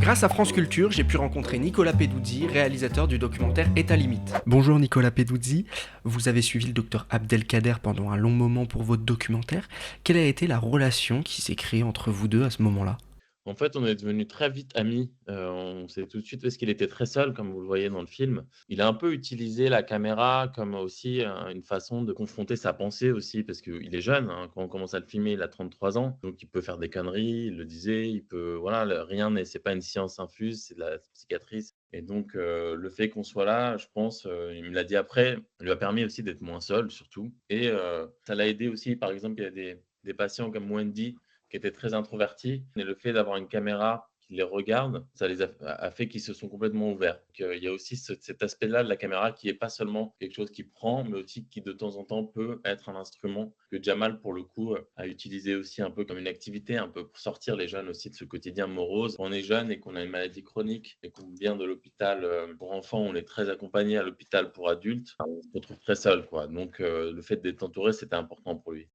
Grâce à France Culture, j'ai pu rencontrer Nicolas Peduzzi, réalisateur du documentaire État limite. Bonjour Nicolas Peduzzi, vous avez suivi le docteur Abdelkader pendant un long moment pour votre documentaire. Quelle a été la relation qui s'est créée entre vous deux à ce moment-là? En fait, on est devenus très vite amis. On s'est tout de suite parce qu'il était très seul, comme vous le voyez dans le film. Il a un peu utilisé la caméra comme aussi, une façon de confronter sa pensée aussi, parce qu'il est jeune, hein. Quand on commence à le filmer, il a 33 ans, donc il peut faire des conneries, il le disait, il peut voilà, le rien n'est c'est pas une science infuse, c'est de la psychiatrie et donc le fait qu'on soit là, je pense, il me l'a dit après, lui a permis aussi d'être moins seul surtout et ça l'a aidé aussi, par exemple, il y a des patients comme Wendy qui étaient très introvertis et le fait d'avoir une caméra qui les regarde, ça les a fait qu'ils se sont complètement ouverts. Donc, il y a aussi cet aspect-là de la caméra qui est pas seulement quelque chose qui prend, mais aussi qui de temps en temps peut être un instrument que Jamal, pour le coup, a utilisé aussi un peu comme une activité, un peu pour sortir les jeunes aussi de ce quotidien morose. Quand on est jeune et qu'on a une maladie chronique et qu'on vient de l'hôpital, pour enfants, on est très accompagné à l'hôpital pour adultes, on se retrouve très seul, quoi. Donc, le fait d'être entouré, c'était important pour lui.